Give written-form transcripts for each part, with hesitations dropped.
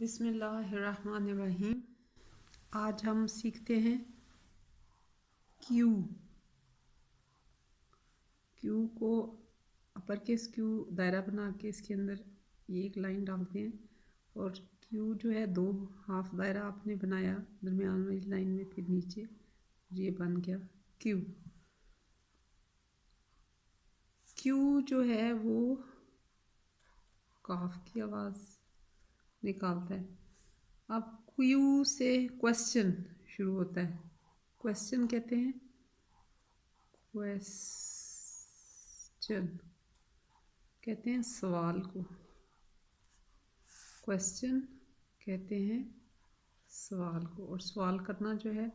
बिस्मिल्लाहिर्रहमानिर्रहीम। आज हम सीखते हैं क्यू। क्यू को अपर केस क्यू दायरा बना के इसके अंदर ये एक लाइन डालते हैं और क्यू जो है दो हाफ दायरा आपने बनाया दरमियान वाली लाइन में, फिर नीचे ये बन गया क्यू। क्यू जो है वो काफ की आवाज़ निकालता है। अब क्यू से क्वेश्चन शुरू होता है। क्वेश्चन कहते हैं, क्वेश्चन कहते हैं सवाल को। क्वेश्चन कहते हैं सवाल को। और सवाल करना जो है,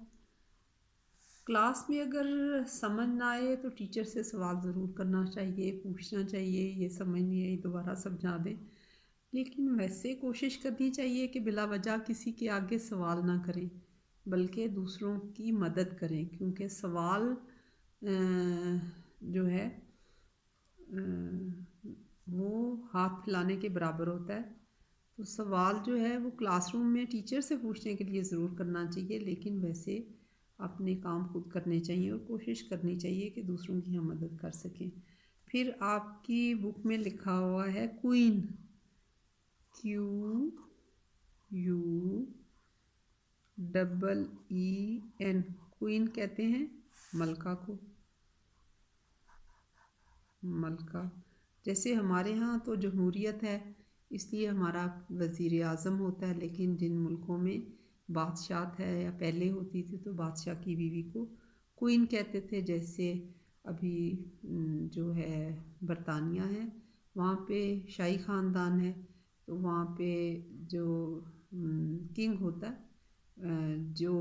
क्लास में अगर समझ ना आए तो टीचर से सवाल ज़रूर करना चाहिए, पूछना चाहिए, ये समझ नहीं आई दोबारा समझा दें। लेकिन वैसे कोशिश करनी चाहिए कि बिला वजह किसी के आगे सवाल ना करें, बल्कि दूसरों की मदद करें, क्योंकि सवाल जो है वो हाथ फैलाने के बराबर होता है। तो सवाल जो है वो क्लासरूम में टीचर से पूछने के लिए ज़रूर करना चाहिए, लेकिन वैसे अपने काम खुद करने चाहिए और कोशिश करनी चाहिए कि दूसरों की हम मदद कर सकें। फिर आपकी बुक में लिखा हुआ है queen, Q U double E N. Queen कहते हैं मलका को। मलका, जैसे हमारे यहाँ तो जमहूरियत है इसलिए हमारा वज़ीर आज़म होता है, लेकिन जिन मुल्कों में बादशाहत है या पहले होती थी तो बादशाह की बीवी को क्वीन कहते थे। जैसे अभी जो है बरतानिया है, वहाँ पे शाही ख़ानदान है, तो वहाँ पे जो किंग होता है, जो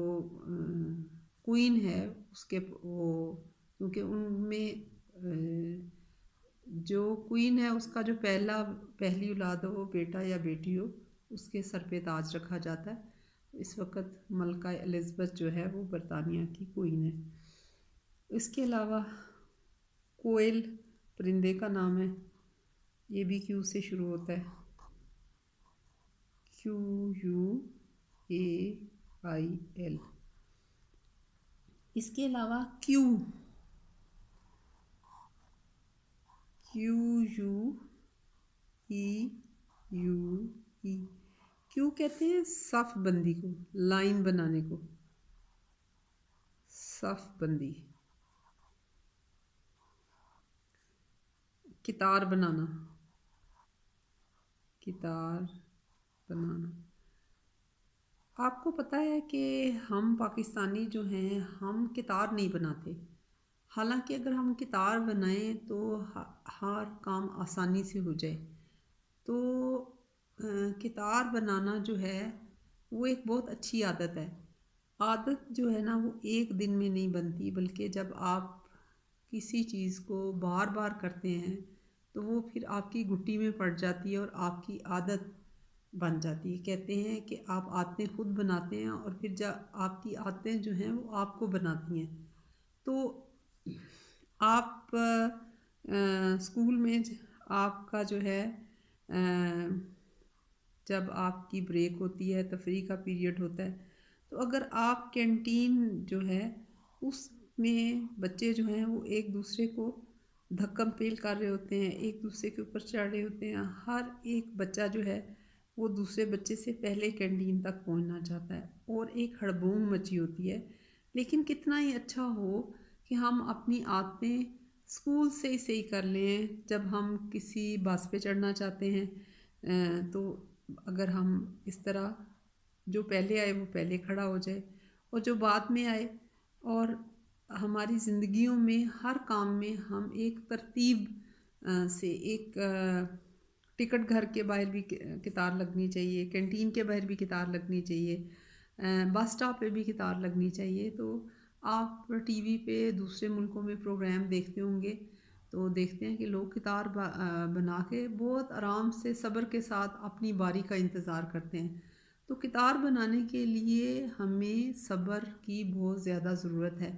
क्वीन है उसके वो, क्योंकि उनमें जो क्वीन है उसका जो पहली औलाद हो, वो बेटा या बेटी हो, उसके सर पे ताज रखा जाता है। इस वक्त मलका एलिज़ाबेथ जो है वो बरतानिया की क्वीन है। इसके अलावा कोयल परिंदे का नाम है, ये भी क्यू से शुरू होता है, Q U A I L. इसके अलावा क्यू यू ई यू ई, क्यों कहते हैं सफ बंदी को, लाइन बनाने को, सफ बंदी। कितार बनाना, कितार बनाना। आपको पता है कि हम पाकिस्तानी जो हैं हम कितार नहीं बनाते, हालांकि अगर हम कितार बनाएं तो हर काम आसानी से हो जाए। तो कितार बनाना जो है वो एक बहुत अच्छी आदत है। आदत जो है ना वो एक दिन में नहीं बनती, बल्कि जब आप किसी चीज़ को बार बार करते हैं तो वो फिर आपकी घुट्टी में पड़ जाती है और आपकी आदत बन जाती है। कहते हैं कि आप आदतें खुद बनाते हैं और फिर जब आपकी आदतें जो हैं वो आपको बनाती हैं। तो आप स्कूल में आपका जो है जब आपकी ब्रेक होती है, तफरी का पीरियड होता है, तो अगर आप कैंटीन जो है उसमें बच्चे जो हैं वो एक दूसरे को धक्कम पेल कर रहे होते हैं, एक दूसरे के ऊपर चढ़ रहे होते हैं। हर एक बच्चा जो है वो दूसरे बच्चे से पहले कैंटीन तक पहुंचना चाहता है और एक हड़बूंग मची होती है। लेकिन कितना ही अच्छा हो कि हम अपनी आदतें स्कूल से ही सही कर लें। जब हम किसी बस पे चढ़ना चाहते हैं तो अगर हम इस तरह, जो पहले आए वो पहले खड़ा हो जाए और जो बाद में आए, और हमारी ज़िंदगियों में हर काम में हम एक तरतीब से, एक टिकट घर के बाहर भी कितार लगनी चाहिए, कैंटीन के बाहर भी कितार लगनी चाहिए, बस स्टॉप पे भी कितार लगनी चाहिए। तो आप टीवी पे दूसरे मुल्कों में प्रोग्राम देखते होंगे तो देखते हैं कि लोग कितार बना के बहुत आराम से सब्र के साथ अपनी बारी का इंतज़ार करते हैं। तो कितार बनाने के लिए हमें सब्र की बहुत ज़्यादा ज़रूरत है।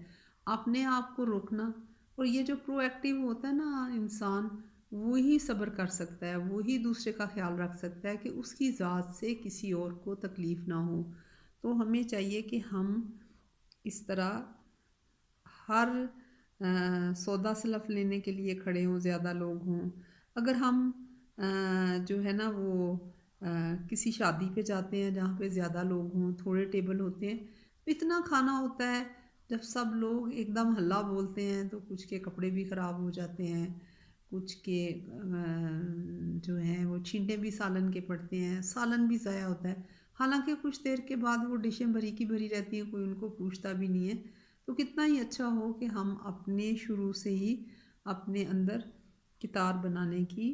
अपने आप को रोकना, और ये जो प्रोएक्टिव होता है ना इंसान, वही सब्र कर सकता है, वही दूसरे का ख्याल रख सकता है कि उसकी ज़ात से किसी और को तकलीफ़ ना हो। तो हमें चाहिए कि हम इस तरह हर सौदा सलफ़ लेने के लिए खड़े हों, ज़्यादा लोग हों। अगर हम जो है ना वो किसी शादी पे जाते हैं जहाँ पे ज़्यादा लोग हों, थोड़े टेबल होते हैं, तो इतना खाना होता है, जब सब लोग एकदम हल्ला बोलते हैं तो कुछ के कपड़े भी ख़राब हो जाते हैं, कुछ के जो हैं वो छींटे भी सालन के पड़ते हैं, सालन भी ज़ाया होता है। हालाँकि कुछ देर के बाद वो डिशें भरी की भरी रहती हैं, कोई उनको पूछता भी नहीं है। तो कितना ही अच्छा हो कि हम अपने शुरू से ही अपने अंदर कितार बनाने की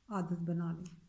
आदत बना लें।